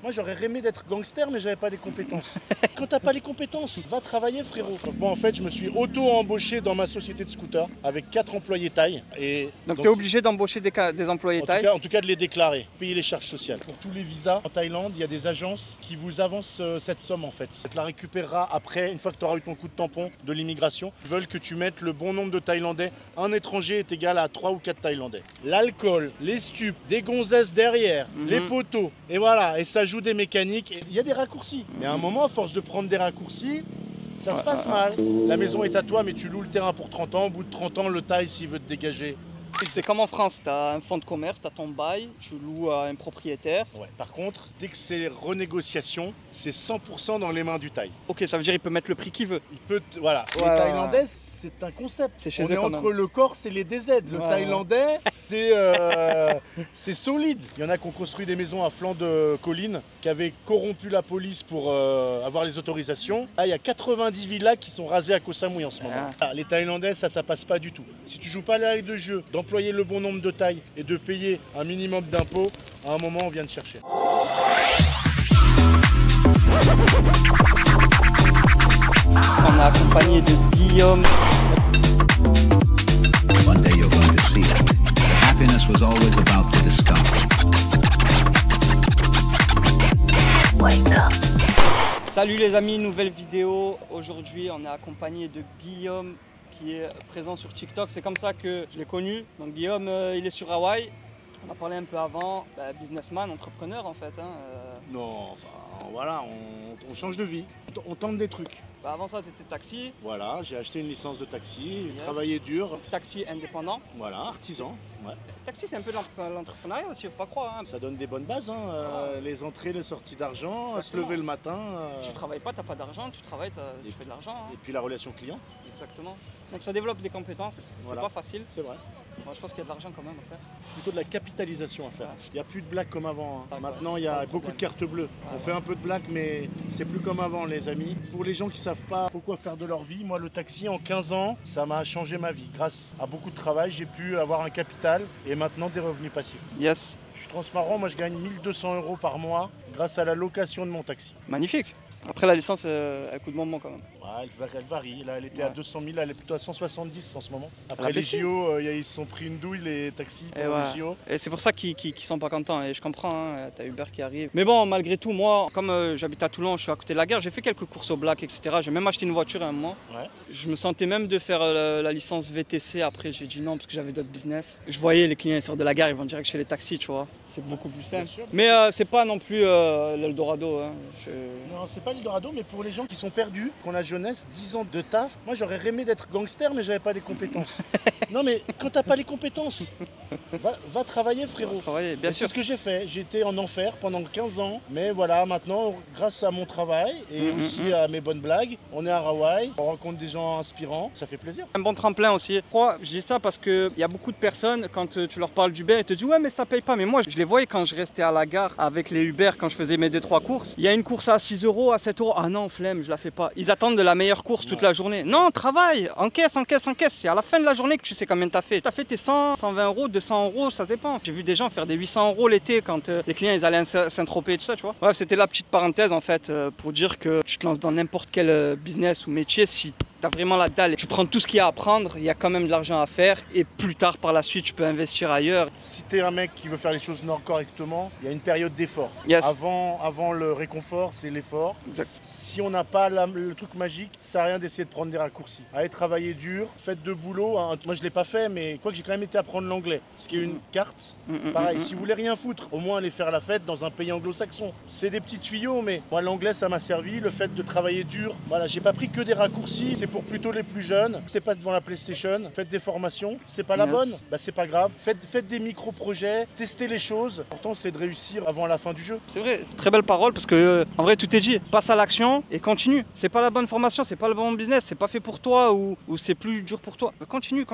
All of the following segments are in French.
Moi j'aurais aimé d'être gangster mais j'avais pas les compétences. Quand t'as pas les compétences, va travailler frérot. Bon en fait je me suis auto-embauché dans ma société de scooter avec 4 employés taille. Donc tu es obligé d'embaucher des employés taille? En tout cas de les déclarer, payer les charges sociales. Pour tous les visas en Thaïlande, il y a des agences qui vous avancent cette somme en fait. Tu la récupéreras après, une fois que tu auras eu ton coup de tampon de l'immigration. Ils veulent que tu mettes le bon nombre de Thaïlandais. Un étranger est égal à 3 ou 4 Thaïlandais. L'alcool, les stupes, des gonzesses derrière, les poteaux, et voilà, et ça joue des mécaniques. Il y a des raccourcis. Mais à un moment, à force de prendre des raccourcis, ça se passe mal. La maison est à toi, mais tu loues le terrain pour 30 ans. Au bout de 30 ans, le Thaï, s'il veut te dégager. C'est comme en France, tu as un fonds de commerce, tu as ton bail, tu loues à un propriétaire. Ouais. Par contre, dès que c'est renégociation, c'est 100% dans les mains du Thaï. Ok, ça veut dire qu'il peut mettre le prix qu'il veut. Il peut, voilà. Les Thaïlandais, c'est un concept. C'est chez On eux est quand entre même. le Corse et les DZ. Le Thaïlandais, c'est solide. Il y en a qui ont construit des maisons à flanc de collines, qui avaient corrompu la police pour avoir les autorisations. Là, il y a 90 villas qui sont rasées à Koh Samui en ce moment. Les Thaïlandais, ça passe pas du tout. Si tu joues pas les règles de jeu, d'employer le bon nombre de tailles et de payer un minimum d'impôts, à un moment, on vient de chercher. On est accompagné de Guillaume. One day you're going to see it. Happiness was always about to discover. Wake up. Salut les amis, nouvelle vidéo. Aujourd'hui, on est accompagné de Guillaume qui est présent sur TikTok. C'est comme ça que je l'ai connu. Donc Guillaume, il est sur Hawaï. On a parlé un peu avant, businessman, entrepreneur en fait. Non, enfin voilà, on change de vie, on tente des trucs. Avant ça, tu étais taxi. Voilà, j'ai acheté une licence de taxi, travaillé dur. Taxi indépendant. Voilà, artisan. Ouais. Taxi, c'est un peu l'entrepreneuriat aussi, faut pas croire. Ça donne des bonnes bases, les entrées, les sorties d'argent, se lever le matin. Tu travailles pas, t'as pas d'argent, tu travailles, tu fais de l'argent. Et puis la relation client. Exactement. Donc ça développe des compétences, c'est pas facile. C'est vrai. Moi, je pense qu'il y a de l'argent quand même à faire. Plutôt de la capitalisation à faire. Il n'y a plus de blagues comme avant. Maintenant, il y a beaucoup de cartes bleues. On fait un peu de blagues, mais c'est plus comme avant, les amis. Pour les gens qui ne savent pas pourquoi faire de leur vie, moi, le taxi, en 15 ans, ça m'a changé ma vie. Grâce à beaucoup de travail, j'ai pu avoir un capital et maintenant des revenus passifs. Yes. Je suis transparent, moi, je gagne 1 200 € par mois grâce à la location de mon taxi. Magnifique. Après, la licence, elle coûte bonbon quand même. Ouais, elle varie. Là, elle était à 200 000, elle est plutôt à 170 en ce moment. Après les JO, ils se sont pris une douille, les taxis, pour les JO. Et c'est pour ça qu'ils sont pas contents. Et je comprends, t'as Uber qui arrive. Mais bon, malgré tout, moi, comme j'habite à Toulon, je suis à côté de la gare, j'ai fait quelques courses au black, etc. J'ai même acheté une voiture à un moment. Ouais. Je me sentais même de faire la licence VTC. Après, j'ai dit non parce que j'avais d'autres business. Je voyais les clients, ils sortent de la gare, ils vont direct chez les taxis, tu vois. C'est beaucoup plus simple. Mais c'est pas non plus l'Eldorado. Non, c'est pas l'Eldorado, mais pour les gens qui sont perdus, qu'on a jeunesse, 10 ans de taf, moi j'aurais aimé d'être gangster, mais j'avais pas les compétences. Non, mais quand t'as pas les compétences, va travailler, frérot. Bien sûr. C'est ce que j'ai fait. J'étais en enfer pendant 15 ans, mais voilà, maintenant, grâce à mon travail et aussi à mes bonnes blagues, on est à Hawaï, on rencontre des gens inspirants, ça fait plaisir. Un bon tremplin aussi. Pourquoi je dis ça? Parce qu'il y a beaucoup de personnes, quand tu leur parles d'Uber, ils te disent ouais, mais ça paye pas. Mais moi, je les voyais quand je restais à la gare avec les Uber, quand je faisais mes 2-3 courses. Il y a une course à 6 €, à 7 €. Ah non, flemme, je la fais pas. Ils attendent de la meilleure course toute la journée. Non, travaille, encaisse. C'est à la fin de la journée que tu sais combien t'as fait. T'as fait tes 100, 120 €, 200 €, ça dépend. J'ai vu des gens faire des 800 € l'été quand les clients ils allaient à Saint-Tropez et tout ça, tu vois. Ouais, c'était la petite parenthèse en fait pour dire que tu te lances dans n'importe quel business ou métier, si t'as vraiment la dalle, tu prends tout ce qu'il y a à prendre, il y a quand même de l'argent à faire et plus tard par la suite tu peux investir ailleurs. Si t'es un mec qui veut faire les choses correctement, il y a une période d'effort. Yes. Avant le réconfort, c'est l'effort. Si on n'a pas le truc magique, ça sert à rien d'essayer de prendre des raccourcis. Allez travailler dur, faites de boulot. Moi je l'ai pas fait, mais quoi que j'ai quand même été apprendre l'anglais. Ce qui est une carte. Pareil, si vous voulez rien foutre, au moins aller faire la fête dans un pays anglo-saxon. C'est des petits tuyaux, mais moi l'anglais ça m'a servi. Le fait de travailler dur, voilà, j'ai pas pris que des raccourcis. C'est pour plutôt les plus jeunes. C'était pas devant la PlayStation. Faites des formations. C'est pas la bonne, bah c'est pas grave. Faites des micro-projets, testez les choses. L'important c'est de réussir avant la fin du jeu. C'est vrai, très belle parole parce que en vrai tout est dit. Passe à l'action et continue. C'est pas la bonne formation, c'est pas le bon business, c'est pas fait pour toi ou c'est plus dur pour toi. Continue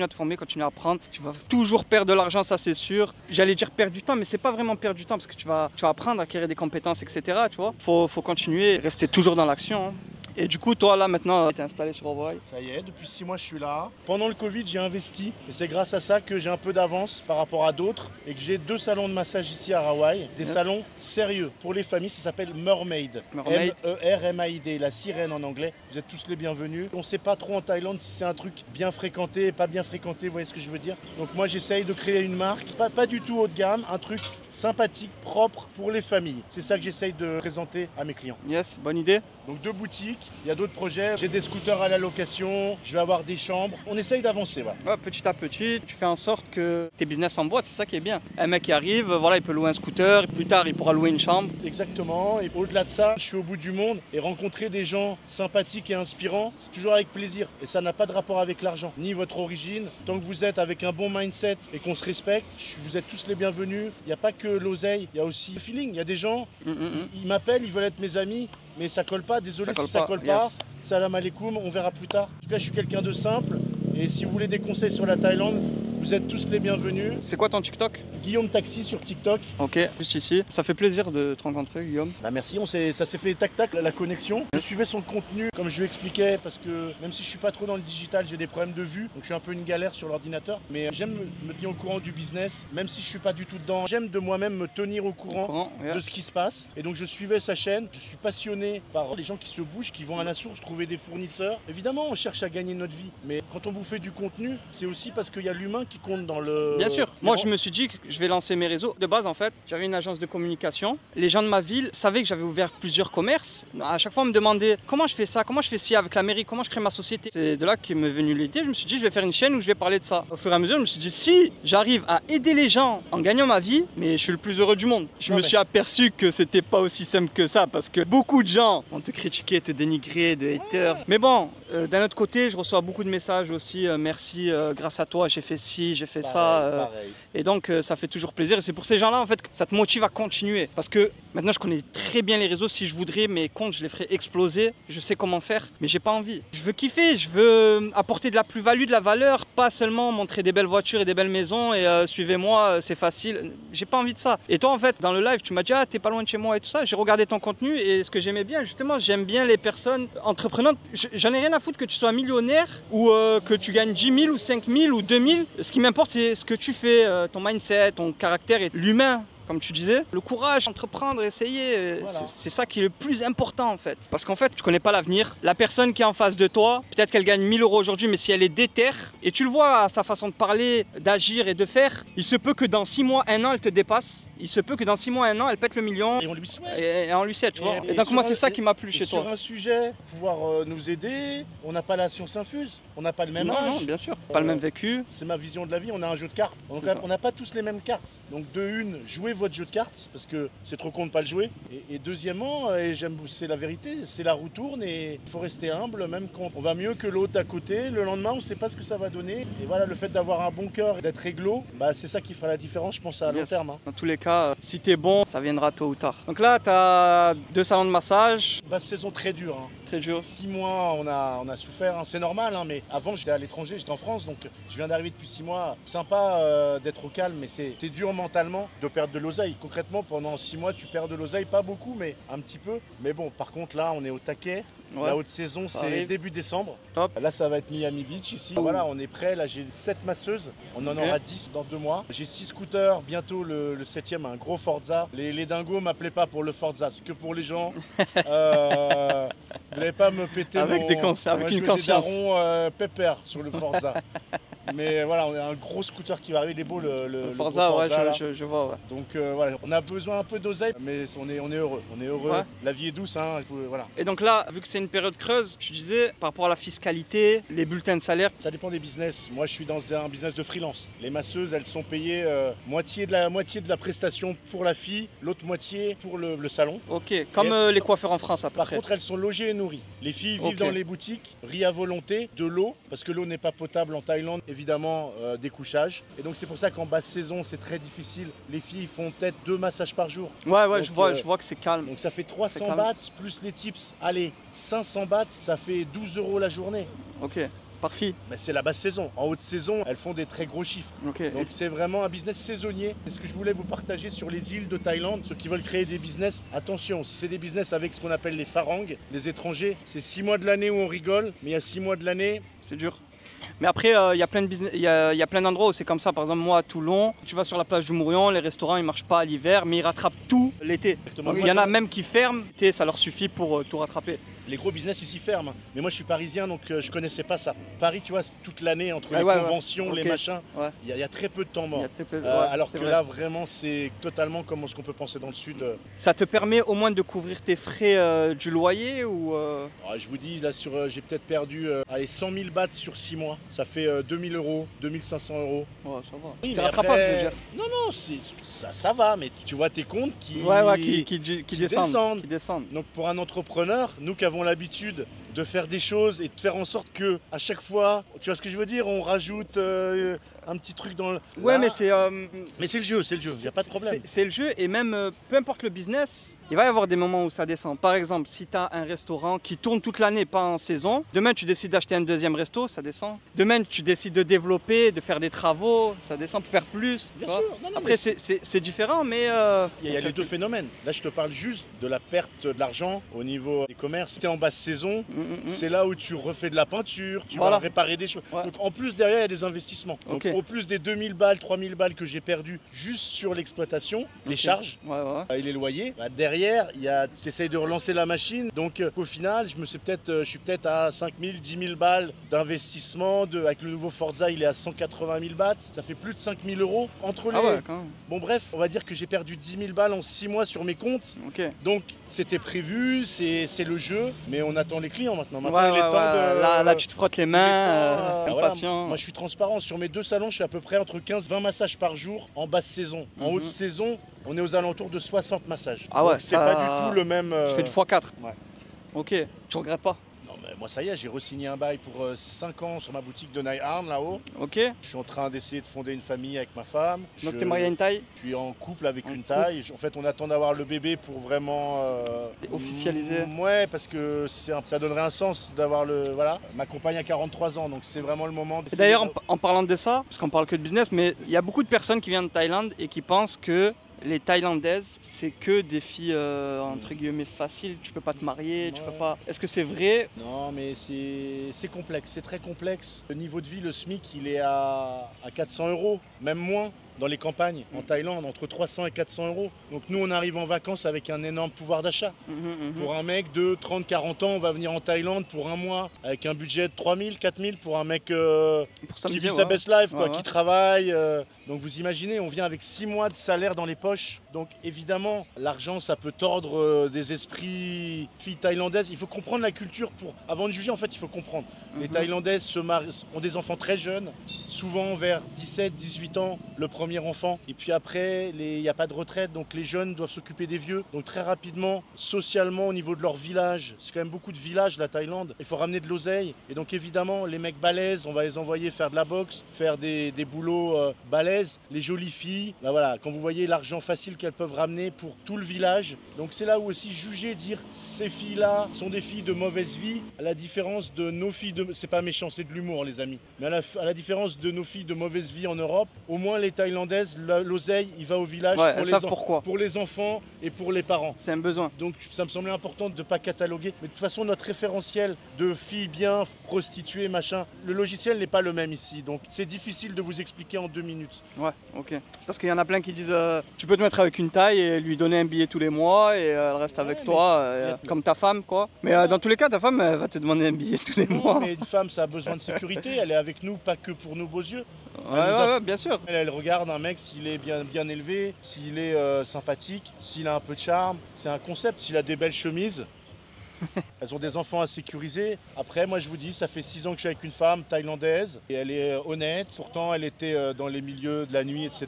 à te former, continue à apprendre. Tu vas toujours perdre de l'argent, ça c'est sûr. J'allais dire perdre du temps, mais c'est pas vraiment perdre du temps parce que tu vas apprendre à acquérir des compétences, etc. Tu vois. Faut continuer, rester toujours dans l'action. Et du coup, toi là maintenant, tu es installé sur Hawaï. Ça y est, depuis 6 mois je suis là. Pendant le Covid, j'ai investi et c'est grâce à ça que j'ai un peu d'avance par rapport à d'autres et que j'ai 2 salons de massage ici à Hawaï. Des salons sérieux pour les familles, ça s'appelle Mermaid. M-E-R-M-A-I-D, la sirène en anglais. Vous êtes tous les bienvenus. On ne sait pas trop en Thaïlande si c'est un truc bien fréquenté, pas bien fréquenté, vous voyez ce que je veux dire. Donc moi j'essaye de créer une marque, pas du tout haut de gamme, un truc sympathique, propre pour les familles. C'est ça que j'essaye de présenter à mes clients. Yes, bonne idée. Donc 2 boutiques, il y a d'autres projets, j'ai des scooters à la location, je vais avoir des chambres, on essaye d'avancer. Voilà. Ouais, petit à petit, tu fais en sorte que tes business en boîte, c'est ça qui est bien. Un mec qui arrive, voilà, il peut louer un scooter, plus tard il pourra louer une chambre. Exactement, et au-delà de ça, je suis au bout du monde et rencontrer des gens sympathiques et inspirants, c'est toujours avec plaisir. Et ça n'a pas de rapport avec l'argent, ni votre origine. Tant que vous êtes avec un bon mindset et qu'on se respecte, vous êtes tous les bienvenus. Il n'y a pas que l'oseille, il y a aussi le feeling. Il y a des gens, ils m'appellent, ils veulent être mes amis, mais ça colle pas, désolé si ça colle pas. Yes. Salam alaikum, on verra plus tard. En tout cas, je suis quelqu'un de simple et si vous voulez des conseils sur la Thaïlande, vous êtes tous les bienvenus. C'est quoi ton TikTok? Guillaume Taxi sur TikTok. Ok, juste ici. Ça fait plaisir de te rencontrer, Guillaume. Bah merci, ça s'est fait tac-tac, la connexion. Je suivais son contenu, comme je lui expliquais, parce que même si je suis pas trop dans le digital, j'ai des problèmes de vue, donc je suis un peu une galère sur l'ordinateur. Mais j'aime me tenir au courant du business, même si je suis pas du tout dedans. J'aime de moi-même me tenir au courant de ce qui se passe. Et donc je suivais sa chaîne, je suis passionné par les gens qui se bougent, qui vont à la source trouver des fournisseurs. Évidemment, on cherche à gagner notre vie, mais quand on vous fait du contenu, c'est aussi parce qu'il y a l'humain qui compte dans le... Bien sûr. Moi, je me suis dit que je vais lancer mes réseaux. De base, en fait, j'avais une agence de communication. Les gens de ma ville savaient que j'avais ouvert plusieurs commerces. À chaque fois, on me demandait comment je fais ça, comment je fais ci avec la mairie, comment je crée ma société. C'est de là qu'est m'est venue l'idée. Je me suis dit, je vais faire une chaîne où je vais parler de ça. Au fur et à mesure, je me suis dit, si j'arrive à aider les gens en gagnant ma vie, mais je suis le plus heureux du monde. Je me suis aperçu que c'était pas aussi simple que ça parce que beaucoup de gens vont te critiquer, te dénigrer, de haters. Mais bon, d'un autre côté, je reçois beaucoup de messages aussi. Merci, grâce à toi, j'ai fait ci, j'ai fait ça. Et donc, ça fait toujours plaisir. Et c'est pour ces gens-là, en fait, que ça te motive à continuer. Parce que maintenant, je connais très bien les réseaux. Si je voudrais, mes comptes, je les ferais exploser. Je sais comment faire, mais j'ai pas envie. Je veux kiffer, je veux apporter de la plus-value, de la valeur, pas seulement montrer des belles voitures et des belles maisons et suivez-moi, c'est facile. J'ai pas envie de ça. Et toi, en fait, dans le live, tu m'as dit, ah, t'es pas loin de chez moi et tout ça. J'ai regardé ton contenu et ce que j'aimais bien, justement, j'aime bien les personnes entreprenantes. J'en ai rien à foutre que tu sois millionnaire ou que tu gagnes 10 000 ou 5 000 ou 2 000. Ce qui m'importe, c'est ce que tu fais, ton mindset, ton caractère et l'humain. Comme tu disais, le courage, entreprendre, essayer, voilà. C'est ça qui est le plus important en fait. Parce qu'en fait, tu connais pas l'avenir. La personne qui est en face de toi, peut-être qu'elle gagne 1000 € aujourd'hui, mais si elle est déterre, et tu le vois à sa façon de parler, d'agir et de faire, il se peut que dans 6 mois, 1 an, elle te dépasse. Il se peut que dans 6 mois, 1 an, elle pète le million. Et on lui souhaite. Et on lui souhaite, tu vois. Et donc moi, c'est ça qui m'a plu chez toi. Sur un sujet, pouvoir nous aider, on n'a pas la science infuse, on n'a pas le même âge. Non, bien sûr, pas le même vécu. C'est ma vision de la vie, on a un jeu de cartes. On n'a pas tous les mêmes cartes. Donc de une, jouez votre jeu de cartes parce que c'est trop con de pas le jouer. Et deuxièmement, c'est la vérité, c'est la roue tourne et il faut rester humble même quand on va mieux que l'autre d'à côté. Le lendemain, on ne sait pas ce que ça va donner. Et voilà, le fait d'avoir un bon cœur et d'être réglo, bah, c'est ça qui fera la différence, je pense, à long terme. Hein. Dans tous les cas, si t'es bon, ça viendra tôt ou tard. Donc là, tu as 2 salons de massage. Basse saison très dure. Hein. Très dur. 6 mois, on a souffert, hein. C'est normal, hein, mais avant j'étais à l'étranger, j'étais en France, donc je viens d'arriver depuis 6 mois. Sympa d'être au calme, mais c'est dur mentalement de perdre de l'oseille. Concrètement, pendant 6 mois, tu perds de l'oseille, pas beaucoup, mais un petit peu. Mais bon, par contre, là, on est au taquet. Ouais. La haute saison, c'est début décembre. Top. Là, ça va être Miami Beach ici. Voilà, on est prêt. Là, j'ai 7 masseuses. On en aura 10 dans 2 mois. J'ai 6 scooters. Bientôt, le 7e, un gros Forza. Les dingos m'appelaient pas pour le Forza. C'est que pour les gens. Vous n'allez pas me péter avec une conscience. Des darons pépère sur le Forza. Mais voilà, on a un gros scooter qui va arriver. Il est beau le Forza, gros Forza, ouais, je vois. Ouais. Donc voilà, on a besoin un peu d'oseille, mais on est heureux. On est heureux. Ouais. La vie est douce, hein. Voilà. Et donc là, vu que c'est une période creuse, je disais, par rapport à la fiscalité, les bulletins de salaire. Ça dépend des business. Moi, je suis dans un business de freelance. Les masseuses, elles sont payées moitié de la prestation pour la fille, l'autre moitié pour le salon. Ok, comme les coiffeurs en France à peu près. Par contre, elles sont logées et nourries. Les filles vivent dans les boutiques, riz à volonté, de l'eau, parce que l'eau n'est pas potable en Thaïlande, évidemment, des couchages. Et donc c'est pour ça qu'en basse saison, c'est très difficile. Les filles font peut-être 2 massages par jour. Ouais, donc, je vois que c'est calme. Donc ça fait 300 bahts plus les tips. Allez, 500 bahts, ça fait 12 € la journée. Ok. Par fille. Mais c'est la basse saison. En haute saison, elles font des très gros chiffres. Ok. Donc c'est vraiment un business saisonnier. C'est ce que je voulais vous partager sur les îles de Thaïlande. Ceux qui veulent créer des business, attention, si c'est des business avec ce qu'on appelle les farangs, les étrangers, c'est 6 mois de l'année où on rigole, mais il y a 6 mois de l'année. C'est dur. Mais après, il y a plein de business, il y a plein d'endroits où c'est comme ça. Par exemple, moi à Toulon, tu vas sur la plage du Mourion, les restaurants ils marchent pas à l'hiver, mais ils rattrapent tout l'été. Exactement. Donc, il y en a même qui ferment, l'été ça leur suffit pour tout rattraper. Les gros business ici ferment. Mais moi je suis parisien donc je connaissais pas ça. Paris, tu vois, toute l'année entre les conventions, Ok. les machins, Ouais. il y a très peu de temps Il mort. y a très peu- ouais, Alors c'est que vrai. là vraiment c'est totalement comme ce qu'on peut penser dans le sud. Ça te permet au moins de couvrir tes frais du loyer ou Je vous dis là j'ai peut-être perdu 100 000 bahts sur 6 mois. Ça fait 2000 euros, 2500 euros. Ouais, ça va. Oui, C'est mais rattrapable, après- je veux dire. Non, ça va, mais tu vois tes comptes qui Qui descendent. Qui descendent. Donc pour un entrepreneur, nous qui avons l'habitude de faire des choses et de faire en sorte que à chaque fois, tu vois ce que je veux dire, on rajoute un petit truc dans le... Ouais, Là. mais c'est. Mais c'est le jeu, il n'y a pas de problème. C'est le jeu et même peu importe le business, il va y avoir des moments où ça descend. Par exemple, si tu as un restaurant qui tourne toute l'année, pas en saison, demain tu décides d'acheter un deuxième resto, ça descend. Demain tu décides de développer, de faire des travaux, ça descend pour faire plus. tu Bien vois. sûr. Non, Après mais c'est différent, mais... il y a les deux phénomènes. Là, je te parle juste de la perte de l'argent au niveau des commerces. Si tu es en basse saison, c'est là où tu refais de la peinture, tu Voilà. vas réparer des choses. Ouais. Donc en plus, derrière, il y a des investissements. Donc Ok. au plus des 2000 balles, 3000 balles que j'ai perdu juste sur l'exploitation, les Ok. charges, Ouais, ouais. et les loyers. Derrière, tu essayes de relancer la machine. Donc au final, je suis peut-être à 5 000, 10 000 balles d'investissement. Avec le nouveau Forza, il est à 180 000 bahts. Ça fait plus de 5 000 euros. Entre les... Ah ouais, quand même. Bon bref, on va dire que j'ai perdu 10 000 balles en 6 mois sur mes comptes. Ok. Donc c'était prévu, c'est le jeu. Mais on attend les clients maintenant. Ouais, Maintenant, il est ouais, temps ouais. de... Là, tu te frottes les mains, Voilà. impatient. Moi je suis transparent, sur mes 2 salons je suis à peu près entre 15-20 massages par jour en basse saison. En Mhm. haute saison on est aux alentours de 60 massages. Ah ouais, Donc, c'est ça- pas du tout le même... Tu fais du x4. Ouais. Ok, tu regrettes pas. Non mais moi ça y est, j'ai re-signé un bail pour 5 ans sur ma boutique de Naiharn là-haut. Ok. Je suis en train d'essayer de fonder une famille avec ma femme. Donc t'es marié à une taille. Je suis en couple avec En une couple. taille. En fait, on attend d'avoir le bébé pour vraiment Officialiser. Ouais, parce que ça donnerait un sens d'avoir le. Voilà. Ma compagne a 43 ans, donc c'est vraiment le moment. Et d'ailleurs, en parlant de ça, parce qu'on parle que de business, mais il y a beaucoup de personnes qui viennent de Thaïlande et qui pensent que les Thaïlandaises, c'est que des filles entre guillemets faciles. Tu peux pas te marier, tu Ouais. peux pas. Est-ce que c'est vrai? Non, mais c'est complexe, c'est très complexe. Le niveau de vie, le SMIC, il est à 400 euros, même moins. Dans les campagnes, en Thaïlande, entre 300 et 400 euros. Donc nous, on arrive en vacances avec un énorme pouvoir d'achat. Pour un mec de 30-40 ans, on va venir en Thaïlande pour un mois avec un budget de 3000, 4000 pour un mec Pour qui s'amuser, vit ouais. sa best life, quoi, Ouais, ouais. qui travaille. Donc vous imaginez, on vient avec 6 mois de salaire dans les poches. Donc évidemment, l'argent, ça peut tordre des esprits filles thaïlandaises. Il faut comprendre la culture avant de juger, en fait, il faut comprendre. Les Mhm. Thaïlandaises ont des enfants très jeunes, souvent vers 17, 18 ans, le premier enfant. Et puis après, il n'y a pas de retraite, donc les jeunes doivent s'occuper des vieux. Donc très rapidement, socialement, au niveau de leur village, c'est quand même beaucoup de villages, la Thaïlande, il faut ramener de l'oseille. Et donc évidemment, les mecs balèzes, on va les envoyer faire de la boxe, faire des boulots balèzes. Les jolies filles, bah voilà, quand vous voyez l'argent facile qu'elles peuvent ramener pour tout le village. Donc c'est là où aussi juger, dire ces filles-là sont des filles de mauvaise vie, à la différence de nos filles de... C'est pas méchant, c'est de l'humour les amis. Mais à la différence de nos filles de mauvaise vie en Europe, au moins les Thaïlandaises, l'oseille, il va au village Ouais, elles savent pourquoi. pour les enfants et pour les parents. C'est un besoin. Donc ça me semblait important de ne pas cataloguer. Mais de toute façon, notre référentiel de filles bien, prostituées, machin, le logiciel n'est pas le même ici. Donc c'est difficile de vous expliquer en 2 minutes. Ouais, ok. Parce qu'il y en a plein qui disent tu peux te mettre avec une taille et lui donner un billet tous les mois et elle reste avec mais- toi, comme ta femme, quoi. Mais dans tous les cas, ta femme, elle va te demander un billet tous les Non, mois. mais une femme, ça a besoin de sécurité. Elle est avec nous, pas que pour nos beaux yeux. Ouais, bien sûr. Elle regarde un mec s'il est bien élevé, s'il est sympathique, s'il a un peu de charme. C'est un concept. S'il a des belles chemises. Elles ont des enfants à sécuriser. Après, moi je vous dis, ça fait 6 ans que je suis avec une femme thaïlandaise et elle est honnête. Pourtant, elle était dans les milieux de la nuit, etc.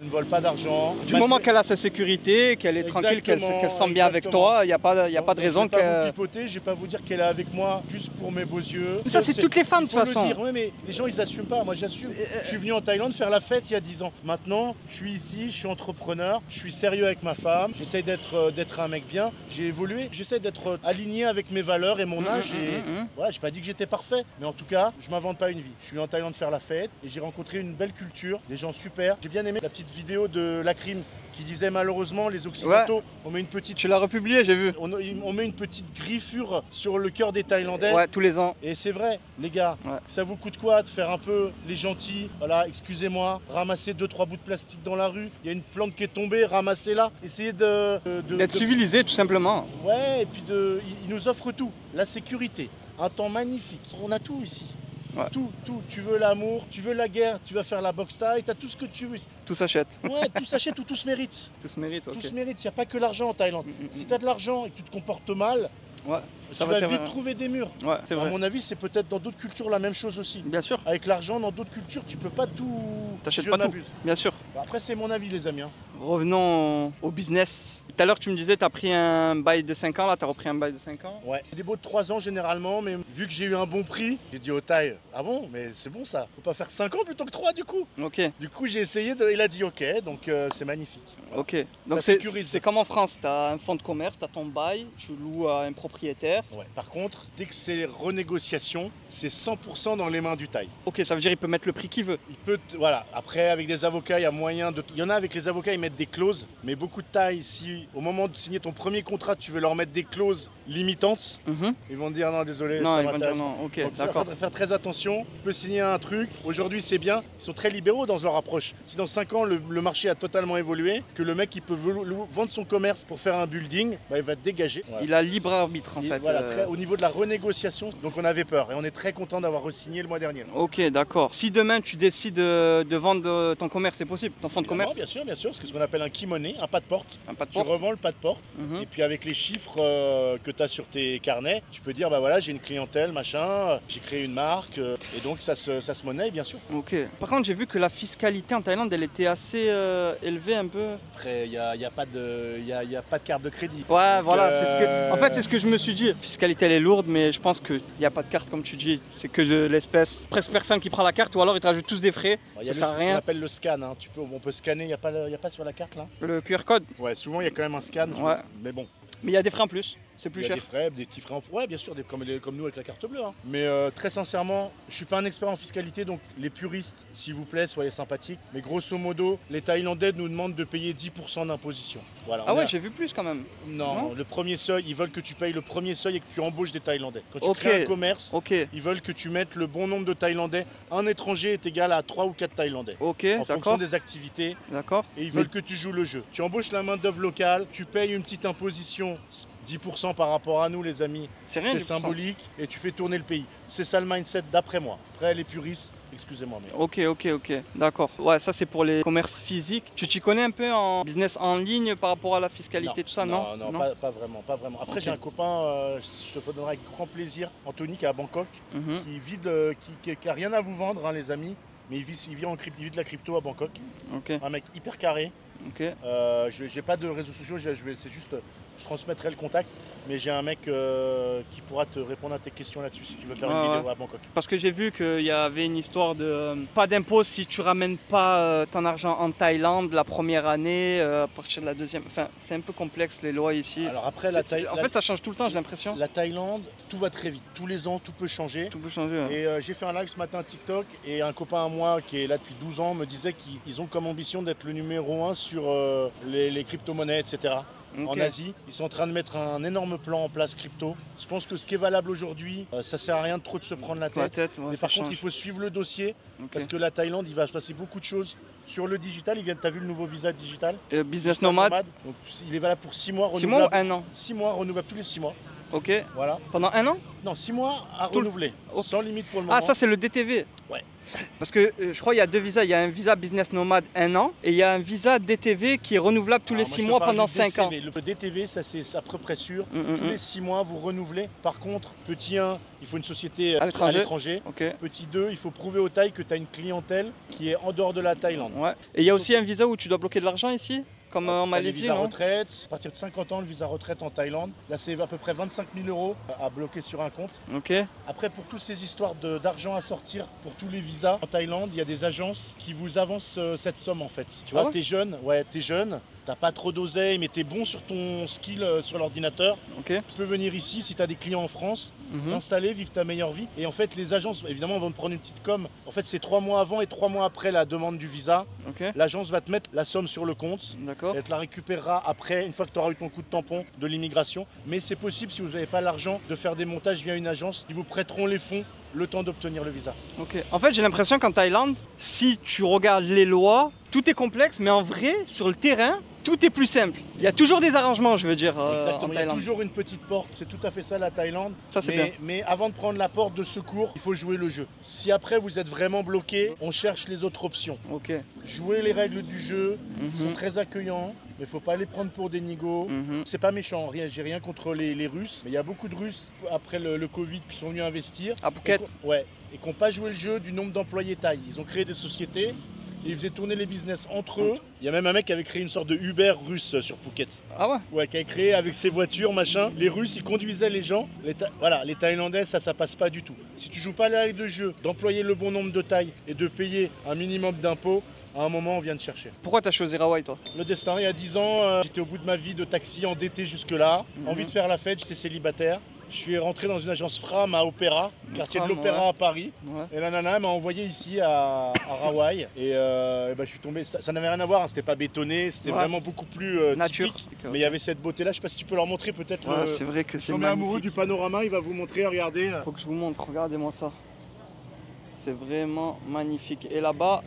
Elle ne vole pas d'argent. Du moment qu'elle a sa sécurité, qu'elle est tranquille, qu'elle se sent bien avec toi, il n'y a pas de raison Je vais pas vous que... pipoter, je vais pas vous dire qu'elle est avec moi juste pour mes beaux yeux. Ça, c'est toutes les femmes, de toute façon. Oui, mais les gens, ils assument pas. Moi, j'assume. Je suis venu en Thaïlande faire la fête il y a 10 ans. Maintenant, je suis ici, je suis entrepreneur, je suis sérieux avec ma femme. J'essaie d'être un mec bien. J'ai évolué. J'essaie d'être aligné aligné avec mes valeurs et mon âge. Et voilà, j'ai pas dit que j'étais parfait, mais en tout cas, je m'invente pas une vie. Je suis en Thaïlande faire la fête et j'ai rencontré une belle culture, des gens super. J'ai bien aimé la petite vidéo de Lacrim qui disait malheureusement les Occidentaux, on met une petite. Tu l'as republié, j'ai vu. On met une petite griffure sur le cœur des Thaïlandais. Ouais, tous les ans. Et c'est vrai, les gars, ça vous coûte quoi de faire un peu les gentils? Voilà, excusez-moi, ramasser 2-3 bouts de plastique dans la rue. Il y a une plante qui est tombée, ramassez-la. Essayez d'être civilisé, tout simplement. Ouais, et puis ils nous offrent tout. La sécurité, un temps magnifique. On a tout ici. Ouais. Tout. Tu veux l'amour, tu veux la guerre, tu vas faire la boxe taille, t'as tout ce que tu veux. Tout s'achète. Ouais, tout s'achète ou tout se mérite. Tout se mérite, ok. Tout se mérite, il n'y a pas que l'argent en Thaïlande. Si t'as de l'argent et que tu te comportes mal, tu vas vite trouver des murs. Ouais, c'est vrai. À mon avis, c'est peut-être dans d'autres cultures la même chose aussi. Bien sûr. Avec l'argent, dans d'autres cultures, tu peux pas tout. T'achètes pas tout. Bien sûr. Après, c'est mon avis, les amis. Revenons au business. Tout à l'heure, tu me disais, tu as pris un bail de 5 ans, là, tu as repris un bail de 5 ans. Ouais, des baux de 3 ans généralement, mais vu que j'ai eu un bon prix, j'ai dit au Thaï, ah bon, mais c'est bon ça, faut pas faire 5 ans plutôt que 3 du coup. Ok. Du coup, j'ai essayé, il a dit ok, donc c'est magnifique. Voilà. Ok, donc c'est comme en France, tu as un fonds de commerce, tu as ton bail, tu loues à un propriétaire. Ouais, par contre, dès que c'est renégociation, c'est 100% dans les mains du Thaï. Ok, ça veut dire qu'il peut mettre le prix qu'il veut. Il peut, voilà, après avec des avocats, il y a moyen de. Il y en a avec les avocats, ils mettent des clauses, mais beaucoup de Thaïs, si au moment de signer ton premier contrat, tu veux leur mettre des clauses limitantes, ils vont te dire non, désolé, non, ça ils vont m'intéresse. dire non, ok, d'accord. Faire très attention, tu peux signer un truc, aujourd'hui c'est bien, ils sont très libéraux dans leur approche. Si dans 5 ans le marché a totalement évolué, que le mec il peut vendre son commerce pour faire un building, bah, il va te dégager. Voilà. Il a libre arbitre en fait. Voilà, au niveau de la renégociation, donc on avait peur et on est très content d'avoir re-signé le mois dernier. Ok, d'accord. Si demain tu décides de vendre ton commerce, c'est possible, ton fonds de commerce? Bien sûr, c'est ce qu'on appelle un key money, un pas de porte. Un pas de tu porte. revends le pas de porte et puis avec les chiffres que tu as sur tes carnets, tu peux dire bah voilà, j'ai une clientèle, machin, j'ai créé une marque et donc ça se monnaie bien sûr. Ok. Par contre, j'ai vu que la fiscalité en Thaïlande, elle était assez élevée un peu. Après, il y a pas de carte de crédit. Ouais, donc, voilà, en fait, c'est ce que je me suis dit. La fiscalité, elle est lourde, mais je pense qu'il n'y a pas de carte comme tu dis. C'est que de l'espèce. Presque personne qui prend la carte ou alors ils te rajoutent tous des frais. Ça sert à rien. On appelle le scan. Hein. On peut scanner. Il n'y a pas sur la carte là. Le QR code. Ouais, souvent il y a quand même un scan. Ouais. Mais bon. Mais il y a des frais en plus. C'est plus cher. Il y a des frais, des petits frais. Ouais, bien sûr, comme nous avec la carte bleue. Hein. Mais très sincèrement, je suis pas un expert en fiscalité, donc les puristes, s'il vous plaît, soyez sympathiques. Mais grosso modo, les Thaïlandais nous demandent de payer 10% d'imposition. Voilà, ah ouais, j'ai vu plus quand même. Non, le premier seuil, ils veulent que tu payes le premier seuil et que tu embauches des Thaïlandais. Quand tu crées un commerce, ils veulent que tu mettes le bon nombre de Thaïlandais. Un étranger est égal à 3 ou 4 Thaïlandais. Ok, en fonction des activités. D'accord. Et ils veulent que tu joues le jeu. Tu embauches la main-d'œuvre locale, tu payes une petite imposition, 10% par rapport à nous, les amis. C'est symbolique et tu fais tourner le pays. C'est ça le mindset d'après moi. Après, les puristes, excusez-moi. Mais... Ok, d'accord. Ouais, ça c'est pour les commerces physiques. Tu t'y connais un peu en business en ligne par rapport à la fiscalité, tout ça, non? Non, pas vraiment. Après, j'ai un copain, je te donnerai avec grand plaisir, Anthony, qui est à Bangkok, qui a rien à vous vendre, hein, les amis. Mais il vit de la crypto à Bangkok. Un mec hyper carré. J'ai pas de réseaux sociaux, je transmettrai le contact, mais j'ai un mec qui pourra te répondre à tes questions là-dessus si tu veux faire une vidéo à Bangkok. Parce que j'ai vu qu'il y avait une histoire de pas d'impôt si tu ramènes pas ton argent en Thaïlande la première année, à partir de la deuxième. Enfin, c'est un peu complexe les lois ici. Alors après, en fait, ça change tout le temps, j'ai l'impression. La Thaïlande, tout va très vite. Tous les ans, tout peut changer. Tout peut changer. Ouais. Et j'ai fait un live ce matin TikTok et un copain à moi qui est là depuis 12 ans me disait qu'ils ont comme ambition d'être le numéro 1 sur les crypto-monnaies, etc. En Asie, ils sont en train de mettre un énorme plan en place crypto. Je pense que ce qui est valable aujourd'hui, ça sert à rien de trop de se prendre la tête. Mais par contre, il faut suivre le dossier parce que la Thaïlande, il va se passer beaucoup de choses sur le digital. T'as vu le nouveau visa digital Business nomade. Donc, il est valable pour 6 mois. 6 mois ou 1 an? 6 mois, renouvelable tous les 6 mois. Ok. Voilà. Pendant 1 an? Non, 6 mois à renouveler, sans limite pour le moment. Ah, ça c'est le DTV. Ouais. Parce que je crois qu'il y a 2 visas. Il y a un visa business nomade 1 an et il y a un visa DTV qui est renouvelable tous les 6 mois pendant 5 ans. Le DTV, ça c'est à peu près sûr. Tous les 6 mois, vous renouvelez. Par contre, petit 1, il faut une société à l'étranger. Petit 2, il faut prouver au Thaï que tu as une clientèle qui est en dehors de la Thaïlande. Ouais. Et il y a aussi un visa où tu dois bloquer de l'argent ici? Comme en Malaisie, non ? Retraite, à partir de 50 ans, le visa retraite en Thaïlande. Là, c'est à peu près 25 000 € à bloquer sur un compte. Après, pour toutes ces histoires d'argent à sortir, pour tous les visas en Thaïlande, il y a des agences qui vous avancent cette somme en fait. Tu vois, t'es jeune, t'as pas trop d'oseille, mais t'es bon sur ton skill sur l'ordinateur, Ok. tu peux venir ici si t'as des clients en France, t'installer, vivre ta meilleure vie. Et en fait, les agences, évidemment, vont te prendre une petite com. En fait, c'est 3 mois avant et 3 mois après la demande du visa. Ok. L'agence va te mettre la somme sur le compte. D'accord. Elle te la récupérera après, une fois que tu auras eu ton coup de tampon de l'immigration. Mais c'est possible, si vous n'avez pas l'argent, de faire des montages via une agence. Ils vous prêteront les fonds le temps d'obtenir le visa. Ok. En fait, j'ai l'impression qu'en Thaïlande, si tu regardes les lois, tout est complexe, mais en vrai, sur le terrain, tout est plus simple. Il y a toujours des arrangements, je veux dire, en Exactement, il y a Thaïlande. toujours une petite porte, c'est tout à fait ça la Thaïlande. Ça, c'est bien. Mais avant de prendre la porte de secours, il faut jouer le jeu. Si après vous êtes vraiment bloqué, on cherche les autres options. Ok. Jouer les règles du jeu, ils sont très accueillants, mais il faut pas les prendre pour des nigauds. C'est pas méchant, j'ai rien contre les Russes, mais il y a beaucoup de Russes après le Covid qui sont venus investir. À Phuket. Et qui n'ont pas joué le jeu du nombre d'employés thaï. Ils ont créé des sociétés. Et ils faisaient tourner les business entre eux. Il y a même un mec qui avait créé une sorte de Uber russe sur Phuket. Ah ouais? Ouais, qui avait créé avec ses voitures, machin. Les Russes, ils conduisaient les gens. Voilà, les Thaïlandais, ça passe pas du tout. Si tu joues pas les règles de jeu, d'employer le bon nombre de Thaïs et de payer un minimum d'impôts, à un moment, on vient te chercher. Pourquoi t'as choisi Rawai, toi? Le destin, il y a 10 ans, j'étais au bout de ma vie de taxi, endetté jusque-là. Envie de faire la fête, j'étais célibataire. Je suis rentré dans une agence Fram à Opéra, quartier de l'Opéra à Paris. Ouais. Et la nana m'a envoyé ici à Rawai. Et je suis tombé. Ça n'avait rien à voir, hein, c'était pas bétonné, c'était vraiment beaucoup plus nature. typique. Mais il y avait cette beauté-là. Je sais pas si tu peux leur montrer peut-être. Ouais, c'est vrai que c'est magnifique. Amoureux du panorama, il va vous montrer. Regardez. Faut que je vous montre. Regardez-moi ça. C'est vraiment magnifique. Et là-bas,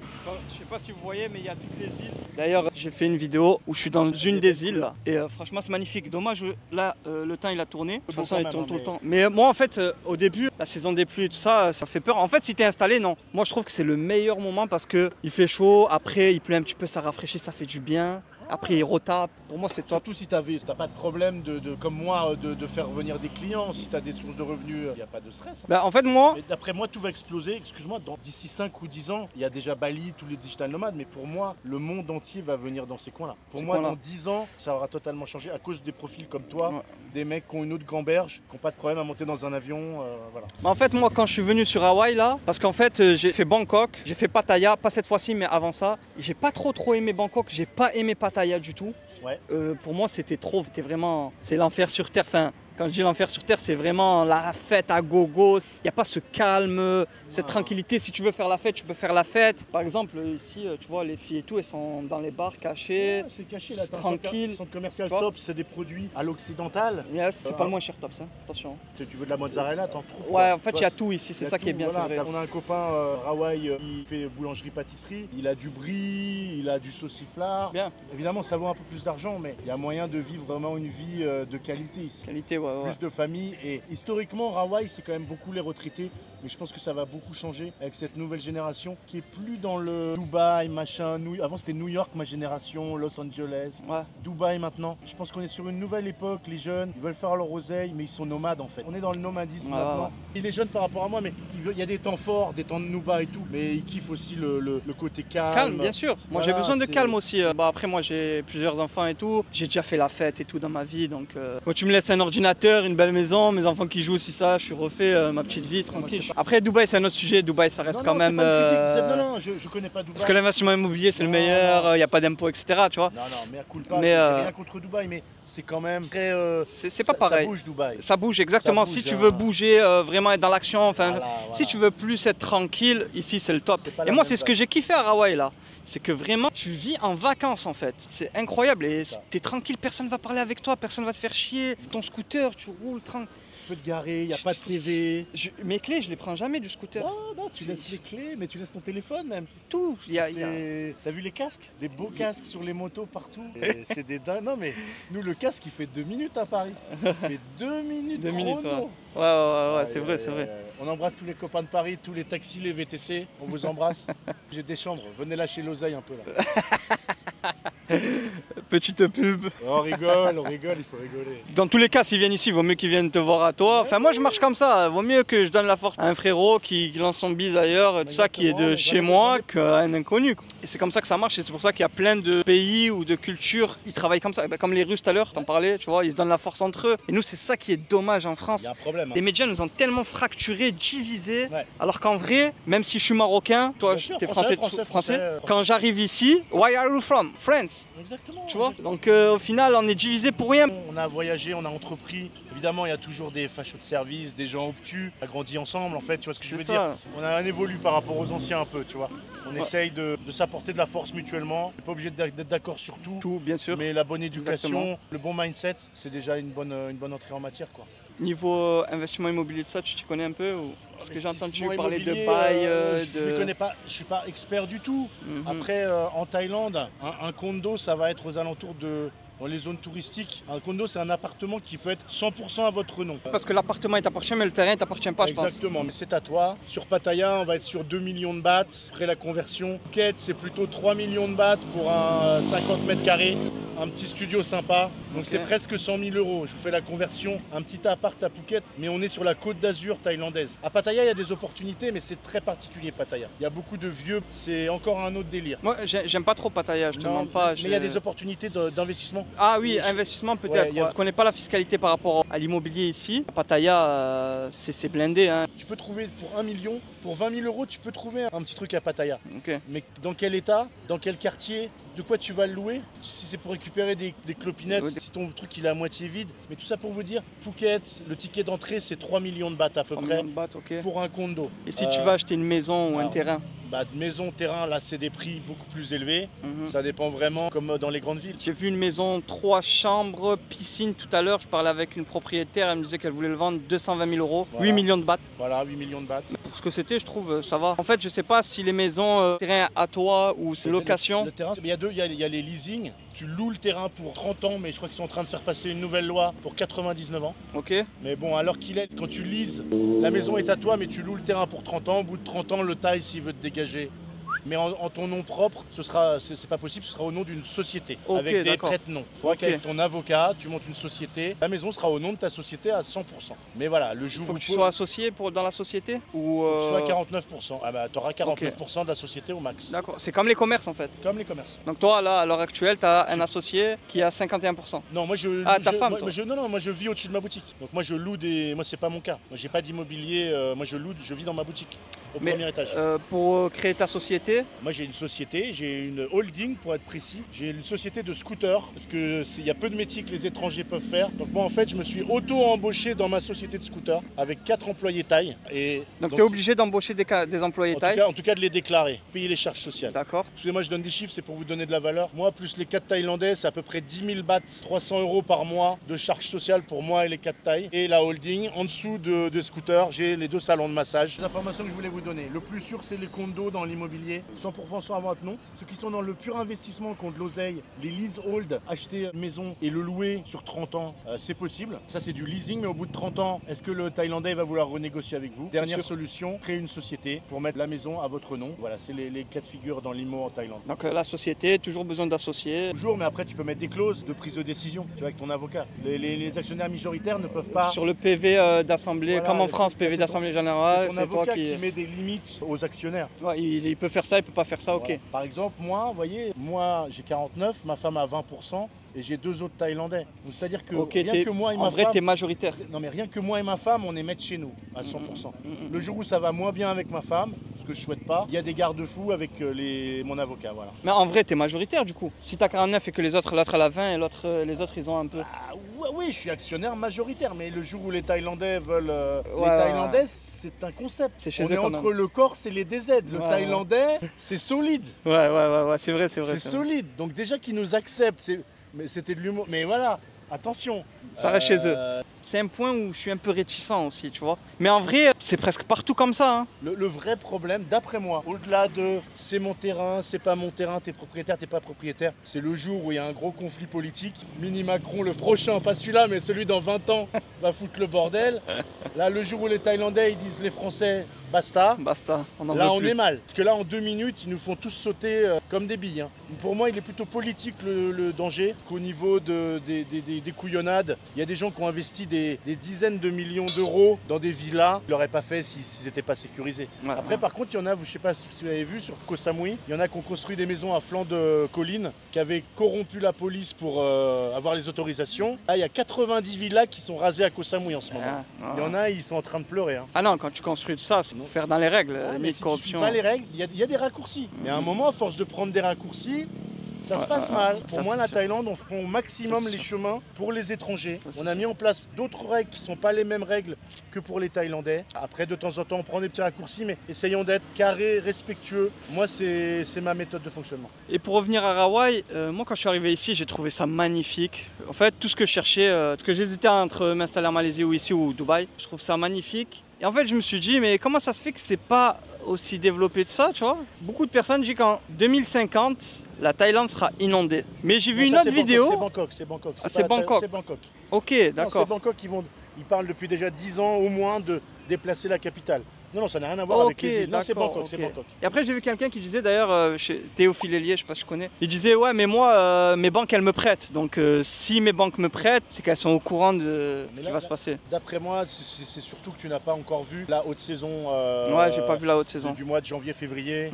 je sais pas si vous voyez, mais il y a toutes les îles. D'ailleurs, j'ai fait une vidéo où je suis dans une des îles. Là. Et franchement, c'est magnifique. Dommage, là, le temps, il a tourné. De toute façon, il tourne tout le temps. Mais moi, en fait, au début, la saison des pluies et tout ça, ça fait peur. En fait, si t'es installé, non. Moi, je trouve que c'est le meilleur moment parce que il fait chaud. Après, il pleut un petit peu, ça rafraîchit, ça fait du bien. Après, il retape. Pour moi, c'est top. Surtout si t'as pas de problème comme moi de faire venir des clients. Si t'as des sources de revenus, il n'y a pas de stress. Bah, en fait, moi. Et d'après moi, tout va exploser. Excuse-moi, d'ici 5 ou 10 ans, il y a déjà Bali, tous les digital nomades. Mais pour moi, le monde entier va venir dans ces coins-là. Pour moi, dans 10 ans, ça aura totalement changé à cause des profils comme toi, des mecs qui ont une autre gamberge, qui n'ont pas de problème à monter dans un avion. Voilà. Bah, en fait, moi, quand je suis venu sur Hawaï, là, parce qu'en fait, j'ai fait Bangkok, j'ai fait Pattaya, pas cette fois-ci, mais avant ça, j'ai pas trop aimé Bangkok, j'ai pas aimé Pattaya du tout. Ouais. Pour moi, c'était vraiment, c'est l'enfer sur terre. Enfin, quand je dis l'enfer sur terre, c'est vraiment la fête à gogo. Il n'y a pas ce calme, cette tranquillité. Si tu veux faire la fête, tu peux faire la fête. Par exemple, ici, tu vois, les filles et tout, elles sont dans les bars cachées. Ouais, c'est caché là, tranquille. Centre commercial Tops, c'est des produits à l'occidental. Yes, c'est pas le moins cher Tops, hein. Attention. Tu veux de la mozzarella, t'en trouves. Ouais, en fait, il y a tout ici, c'est ça qui est bien. Voilà, on a un copain, Rawai, il fait boulangerie-pâtisserie. Il a du brie, il a du sauciflard. Bien. Évidemment, ça vaut un peu plus d'argent, mais il y a moyen de vivre vraiment une vie de qualité ici. Qualité, ouais. Plus de famille. Et historiquement, Rawai, c'est quand même beaucoup les retraités. Mais je pense que ça va beaucoup changer avec cette nouvelle génération qui est plus dans le Dubaï, machin. Avant, c'était New York, ma génération, Los Angeles. Ouais. Dubaï maintenant. Je pense qu'on est sur une nouvelle époque. Les jeunes, ils veulent faire leur oseille, mais ils sont nomades en fait. On est dans le nomadisme maintenant. Et les jeunes par rapport à moi, mais il y a des temps forts, des temps de Nouba et tout. Mais ils kiffent aussi le côté calme. Calme, bien sûr. Moi, j'ai besoin de calme aussi. Après, moi, j'ai plusieurs enfants et tout. J'ai déjà fait la fête et tout dans ma vie. Donc, moi, tu me laisses un ordinateur, une belle maison, mes enfants qui jouent aussi, ça, je suis refait ma petite vie tranquille. Après, Dubaï, c'est un autre sujet. Dubaï, ça reste quand même. Non, je connais pas Dubaï. Parce que l'investissement immobilier, c'est le meilleur. Il n'y a pas d'impôts, etc. Tu vois. Non, mais à coup de pas. Rien contre Dubaï, mais c'est quand même très. C'est pas pareil. Ça bouge Dubaï. Ça bouge exactement. Si tu veux bouger, vraiment être dans l'action, enfin, si tu veux plus être tranquille, ici c'est le top. Et moi, c'est ce que j'ai kiffé à Rawai là. C'est que vraiment, tu vis en vacances en fait. C'est incroyable et t'es tranquille, personne va parler avec toi, personne va te faire chier. Ton scooter, tu roules tranquille. Tu peux te garer, il n'y a pas de TV. Mes clés, je les prends jamais du scooter. Non, tu laisses les clés, mais tu laisses ton téléphone même. Tout. T'as vu les casques? Des beaux casques sur les motos partout. C'est des dingues. Non, mais nous, le casque, il fait 2 minutes à Paris. Il fait 2 minutes. 2 minutes, chrono. Ouais, c'est vrai, c'est vrai. On embrasse tous les copains de Paris, tous les taxis, les VTC. On vous embrasse. J'ai des chambres. Venez lâcher l'oseille un peu là. Petite pub. On rigole, il faut rigoler. Dans tous les cas, s'ils viennent ici, il vaut mieux qu'ils viennent te voir à toi. Enfin, moi, je marche comme ça. Vaut mieux que je donne la force à un frérot qui lance son bise ailleurs, tout ça, qui est de chez moi, qu'à un inconnu. Et c'est comme ça que ça marche. Et c'est pour ça qu'il y a plein de pays ou de cultures, ils travaillent comme ça. Comme les Russes tout à l'heure, t'en parlais, tu vois, ils se donnent la force entre eux. Et nous, c'est ça qui est dommage en France. Il y a un problème. Les médias nous ont tellement fracturés, divisés. Alors qu'en vrai, même si je suis marocain, toi, t'es français. Quand j'arrive ici, why are you from? France. France. Exactement. Tu vois. Donc au final, on est divisé pour rien. On a voyagé, on a entrepris. Évidemment, il y a toujours des fachos de service, des gens obtus, on a grandi ensemble en fait, tu vois ce que je veux dire. On a un évolue par rapport aux anciens un peu, tu vois. On essaye de s'apporter de la force mutuellement. On n'est pas obligé d'être d'accord sur tout. Tout, bien sûr. Mais la bonne éducation, Exactement. le bon mindset, c'est déjà une bonne entrée en matière, quoi. Niveau investissement immobilier de ça, tu t'y connais un peu ou... Parce que j'ai entendu Investissement parler de immobilier, bail, je ne connais pas, je suis pas expert du tout. Après, en Thaïlande, un condo, ça va être aux alentours de... Dans les zones touristiques, un condo, c'est un appartement qui peut être 100% à votre nom. Parce que l'appartement il t'appartient, mais le terrain il t'appartient pas, je pense. Exactement, mais c'est à toi. Sur Pattaya, on va être sur 2 millions de bahts. Après la conversion, Phuket, c'est plutôt 3 millions de bahts pour un 50 mètres carrés. Un petit studio sympa. Donc c'est presque 100 000 euros. Je vous fais la conversion. Un petit appart à Phuket, mais on est sur la côte d'Azur thaïlandaise. À Pattaya, il y a des opportunités, mais c'est très particulier Pattaya. Il y a beaucoup de vieux, c'est encore un autre délire. Moi, j'aime pas trop Pattaya, je te mens pas. Mais il y a des opportunités d'investissement. Ah oui, investissement peut-être. Ouais, Je connais pas la fiscalité par rapport à l'immobilier ici. À Pattaya, c'est blindé. Hein. Tu peux trouver pour 1 million, pour 20 000 euros, tu peux trouver un petit truc à Pattaya. Okay. Mais dans quel état, dans quel quartier, de quoi tu vas le louer? Si c'est pour récupérer des clopinettes, si ton truc il est à moitié vide. Mais tout ça pour vous dire, Phuket, le ticket d'entrée c'est 3 millions de bahts à peu près pour un condo. Et si tu vas acheter une maison ou un terrain? Maison, terrain, là c'est des prix beaucoup plus élevés. Ça dépend vraiment comme dans les grandes villes. J'ai vu une maison 3 chambres, piscine tout à l'heure. Je parlais avec une propriétaire, elle me disait qu'elle voulait le vendre 220 000 euros, voilà. 8 millions de bahts. Voilà, 8 millions de bahts. Pour ce que c'était, je trouve, ça va. En fait, je sais pas si les maisons, terrain à toi ou c'est location. Le terrain, il y a deux, il y a les leasing. Tu loues le terrain pour 30 ans, mais je crois qu'ils sont en train de faire passer une nouvelle loi pour 99 ans. Ok. Mais bon, alors qu'il est, quand tu lises, la maison est à toi, mais tu loues le terrain pour 30 ans. Au bout de 30 ans, le taille, s'il veut te dégager. Mais en ton nom propre, c'est pas possible, ce sera au nom d'une société, avec des prête-noms. Il faudra qu'avec ton avocat, tu montes une société. La maison sera au nom de ta société à 100%. Mais voilà, le jour où faut que tu sois associé dans la société ou faut que tu sois à 49%. Ah bah, tu auras 49% de la société au max. D'accord, c'est comme les commerces en fait. Comme les commerces. Donc toi, là, à l'heure actuelle, tu as un associé qui a 51%. Non, moi je... Ah, ta femme toi. Moi je vis au-dessus de ma boutique. Donc moi je loue des... Moi c'est pas mon cas. Moi j'ai pas d'immobilier, moi je loue, je vis dans ma boutique. Au premier étage. Pour créer ta société? Moi j'ai une société, j'ai une holding pour être précis. J'ai une société de scooters parce qu'il y a peu de métiers que les étrangers peuvent faire. Donc moi en fait je me suis auto-embauché dans ma société de scooters avec 4 employés taille. Donc tu es obligé d'embaucher des employés taille? En tout cas de les déclarer, payer les charges sociales. D'accord. Excusez-moi je donne des chiffres, c'est pour vous donner de la valeur. Moi plus les 4 Thaïlandais c'est à peu près 10 000 bahts, 300 euros par mois de charges sociales pour moi et les 4 Thaïs. Et la holding, en dessous de scooters, j'ai les 2 salons de massage. Les informations que je voulais vous donner, le plus sûr c'est les condos dans l'immobilier, 100% sont à votre nom. Ceux qui sont dans le pur investissement contre l'oseille, les leasehold, acheter une maison et le louer sur 30 ans, c'est possible. Ça c'est du leasing, mais au bout de 30 ans, est-ce que le Thaïlandais va vouloir renégocier avec vous? Dernière solution, créer une société pour mettre la maison à votre nom. Voilà, c'est les cas de figure dans l'IMO en Thaïlande. Donc la société, toujours besoin d'associés? Toujours, mais après tu peux mettre des clauses de prise de décision, tu vois, avec ton avocat. Les actionnaires majoritaires ne peuvent pas... Sur le PV d'assemblée, voilà, comme en France, PV d'assemblée générale, c'est ton avocat qui met des limites aux actionnaires. Ouais, il peut faire ça, il peut pas faire ça, ok. Voilà. Par exemple, moi, vous voyez, moi j'ai 49, ma femme a 20% et j'ai 2 autres Thaïlandais. C'est-à-dire que rien que moi et ma femme... En vrai, t'es majoritaire. Non mais rien que moi et ma femme, on est maîtres chez nous, à 100%. Le jour où ça va moins bien avec ma femme, ce que je souhaite pas, il y a des garde-fous avec mon avocat, voilà. Mais en vrai, t'es majoritaire du coup. Si t'as 49 et que l'autre elle a 20 et les autres ils ont un peu... Oui, je suis actionnaire majoritaire, mais le jour où les Thaïlandais veulent... les Thaïlandais, c'est un concept. C'est chez on eux est entre le Corse et les DZ. Le Thaïlandais, c'est solide. Ouais, c'est vrai. C'est solide. Donc déjà qu'ils nous acceptent, mais c'était de l'humour. Mais voilà, attention. Ça reste chez eux. C'est un point où je suis un peu réticent aussi, tu vois. Mais en vrai, c'est presque partout comme ça. Hein. Le vrai problème, d'après moi, au-delà de c'est mon terrain, c'est pas mon terrain, t'es propriétaire, t'es pas propriétaire, c'est le jour où il y a un gros conflit politique. Mini Macron, le prochain, pas celui-là, mais celui dans 20 ans, va foutre le bordel. Là, le jour où les Thaïlandais, ils disent les Français, basta. Basta, là, on est mal. Parce que là, en 2 minutes, ils nous font tous sauter comme des billes. Hein. Pour moi, il est plutôt politique le danger qu'au niveau des couillonnades. Il y a des gens qui ont investi des dizaines de millions d'euros dans des villas. Ils l'auraient pas fait s'ils n'étaient pas sécurisés. Ouais, après, par contre, il y en a, je sais pas si vous avez vu, sur Koh Samui, il y en a qui ont construit des maisons à flanc de colline, qui avaient corrompu la police pour avoir les autorisations. Là, il y a 90 villas qui sont rasées à Koh Samui en ce moment. Il y en a, ils sont en train de pleurer. Hein. Ah non, quand tu construis ça, c'est pour faire dans les règles. Mais si tu suis pas les règles, il y a des raccourcis. Mais à un moment, à force de prendre des raccourcis, Ça se passe mal. Pour moi, la Thaïlande, on prend au maximum les chemins pour les étrangers. On a mis en place d'autres règles qui ne sont pas les mêmes règles que pour les Thaïlandais. Après, de temps en temps, on prend des petits raccourcis, mais essayons d'être carrés, respectueux. Moi, c'est ma méthode de fonctionnement. Et pour revenir à Rawai, moi, quand je suis arrivé ici, j'ai trouvé ça magnifique. En fait, tout ce que je cherchais, parce que j'hésitais entre m'installer en Malaisie ou ici ou Dubaï, je trouve ça magnifique. Et en fait, je me suis dit, mais comment ça se fait que c'est pas aussi développé de ça, tu vois? Beaucoup de personnes disent qu'en 2050, la Thaïlande sera inondée. Mais j'ai vu une autre vidéo. C'est Bangkok, c'est Bangkok. Ah, c'est Bangkok. C'est Bangkok. Ok, d'accord. C'est Bangkok ils parlent depuis déjà 10 ans au moins de déplacer la capitale. Non, ça n'a rien à voir avec les îles. Non, c'est Bangkok, c'est Bangkok. Et après, j'ai vu quelqu'un qui disait, d'ailleurs, chez Théophile Hélier, je sais pas si tu connais, il disait, ouais, mais moi, mes banques, elles me prêtent. Donc, si mes banques me prêtent, c'est qu'elles sont au courant de ce qui va se passer. D'après moi, c'est surtout que tu n'as pas encore vu la haute saison. Ouais, j'ai pas vu la haute saison. Du mois de janvier-février,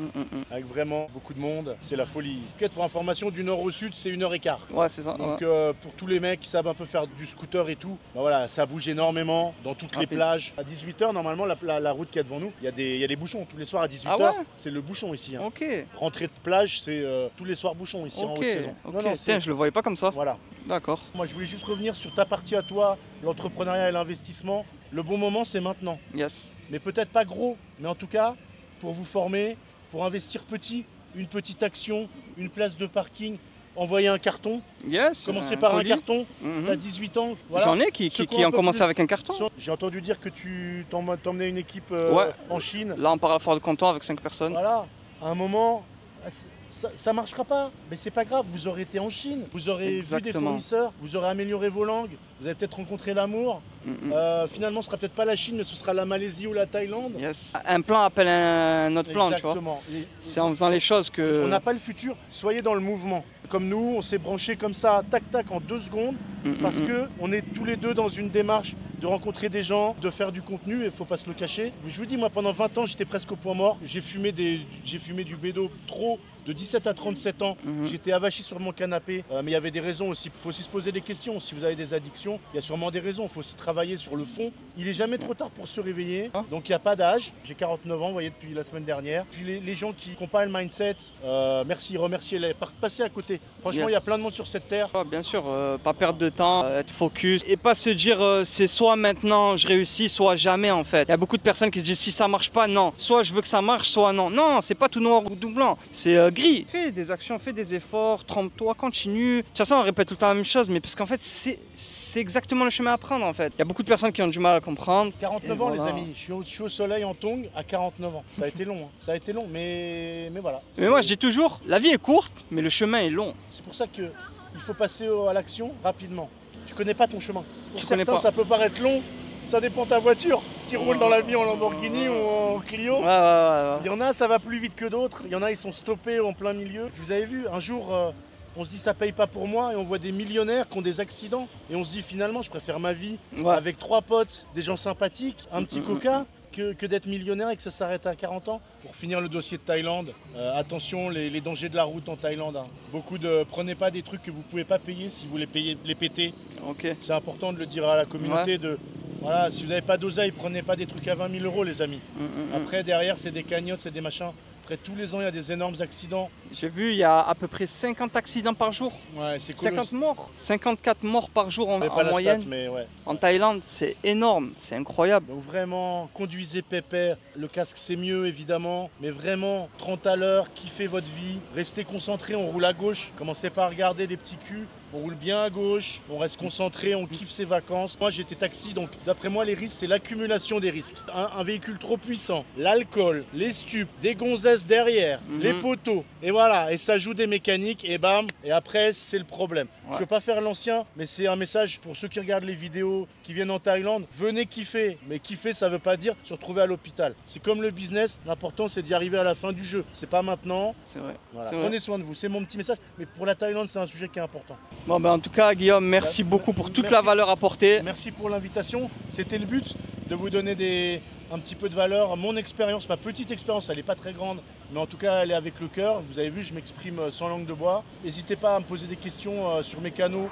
avec vraiment beaucoup de monde. C'est la folie. Pour information, du nord au sud, c'est 1h15. Ouais, c'est ça. Donc, pour tous les mecs qui savent un peu faire du scooter et tout, bah voilà, ça bouge énormément dans toutes les plages. À 18h, normalement, la route qui est devant nous, il y a des bouchons. Tous les soirs à 18h, c'est le bouchon ici. Hein. Ok. Rentrée de plage, c'est tous les soirs bouchon ici en haute saison. Non, tiens, je le voyais pas comme ça. Voilà. D'accord. Moi, je voulais juste revenir sur ta partie à toi, l'entrepreneuriat et l'investissement. Le bon moment, c'est maintenant. Yes. Mais peut-être pas gros, mais en tout cas, pour vous former, pour investir petit, une petite action, une place de parking, envoyer un carton. Yes. Commencer par un carton. Tu as 18 ans. Voilà. J'en ai qui ont commencé avec un carton. J'ai entendu dire que tu t'emmenais une équipe en Chine. Là, on part à Fort-de-Canton avec 5 personnes. Voilà. À un moment, ça marchera pas. Mais c'est pas grave. Vous aurez été en Chine. Vous aurez vu des fournisseurs. Vous aurez amélioré vos langues. Vous avez peut-être rencontré l'amour. Finalement, ce sera peut-être pas la Chine, mais ce sera la Malaisie ou la Thaïlande. Yes. Un plan appelle un autre plan, tu vois. C'est en faisant les choses que... On n'a pas le futur. Soyez dans le mouvement. Comme nous, on s'est branchés comme ça, tac tac, en 2 secondes, parce que on est tous les deux dans une démarche de rencontrer des gens, de faire du contenu, et il faut pas se le cacher. Je vous dis, moi, pendant 20 ans, j'étais presque au point mort. J'ai fumé du bédo trop. De 17 à 37 ans, j'étais avachi sur mon canapé, mais il y avait des raisons aussi. Il faut aussi se poser des questions. Si vous avez des addictions, il y a sûrement des raisons. Il faut aussi travailler sur le fond. Il n'est jamais trop tard pour se réveiller. Donc il n'y a pas d'âge. J'ai 49 ans, vous voyez, depuis la semaine dernière. Puis les gens qui n'ont pas le mindset, merci, remerciez-les. Passez à côté. Franchement, il y a plein de monde sur cette terre. Bien sûr, pas perdre de temps, être focus et pas se dire c'est soit maintenant je réussis, soit jamais en fait. Il y a beaucoup de personnes qui se disent si ça marche pas, non. Soit je veux que ça marche, soit non. Non, c'est pas tout noir ou tout blanc. C'est gris. Fais des actions, fais des efforts, trompe-toi, continue. De toute façon, on répète tout le temps la même chose, mais parce qu'en fait, c'est exactement le chemin à prendre en fait. Il y a beaucoup de personnes qui ont du mal à comprendre. 49 ans, les amis. Je suis au soleil en tongs à 49 ans. Ça a été long, hein. Ça a été long, mais voilà. Mais moi, je dis toujours, la vie est courte, mais le chemin est long. C'est pour ça qu'il faut passer à l'action rapidement. Tu connais pas ton chemin. Pour certains, ça peut paraître long. Ça dépend de ta voiture. Si tu roules dans la vie en Lamborghini ou en Clio, il y en a, ça va plus vite que d'autres. Il y en a, ils sont stoppés en plein milieu. Vous avez vu, un jour, on se dit ça paye pas pour moi et on voit des millionnaires qui ont des accidents. Et on se dit finalement, je préfère ma vie avec 3 potes, des gens sympathiques, un petit coca, que d'être millionnaire et que ça s'arrête à 40 ans. Pour finir le dossier de Thaïlande, attention, les dangers de la route en Thaïlande. Hein. Prenez pas des trucs que vous pouvez pas payer si vous les pétez. C'est important de le dire à la communauté Voilà, si vous n'avez pas d'oseille, prenez pas des trucs à 20 000 €, les amis. Après, derrière, c'est des cagnottes, c'est des machins. Après, tous les ans, il y a des énormes accidents. J'ai vu, il y a à peu près 50 accidents par jour. Ouais, c'est cool. 50 morts. 54 morts par jour en moyenne. Stat, mais ouais. En Thaïlande, c'est énorme, c'est incroyable. Donc vraiment, conduisez pépère. Le casque, c'est mieux, évidemment. Mais vraiment, 30 à l'heure, kiffez votre vie. Restez concentrés, on roule à gauche. Commencez pas à regarder des petits culs. On roule bien à gauche, on reste concentré, on kiffe ses vacances. Moi j'étais taxi, donc d'après moi les risques c'est l'accumulation des risques. Un véhicule trop puissant, l'alcool, les stupes, des gonzesses derrière, les poteaux, et voilà, et ça joue des mécaniques, et bam, et après c'est le problème. Je veux pas faire l'ancien, mais c'est un message pour ceux qui regardent les vidéos, qui viennent en Thaïlande, venez kiffer. Mais kiffer ça veut pas dire se retrouver à l'hôpital. C'est comme le business, l'important c'est d'y arriver à la fin du jeu. C'est pas maintenant. C'est vrai. Voilà. Prenez soin de vous, c'est mon petit message. Mais pour la Thaïlande c'est un sujet qui est important. Bon ben en tout cas Guillaume, merci beaucoup pour toute la valeur apportée. Merci pour l'invitation, c'était le but de vous donner un petit peu de valeur. Mon expérience, ma petite expérience, elle n'est pas très grande, mais en tout cas elle est avec le cœur. Vous avez vu, je m'exprime sans langue de bois. N'hésitez pas à me poser des questions sur mes canaux.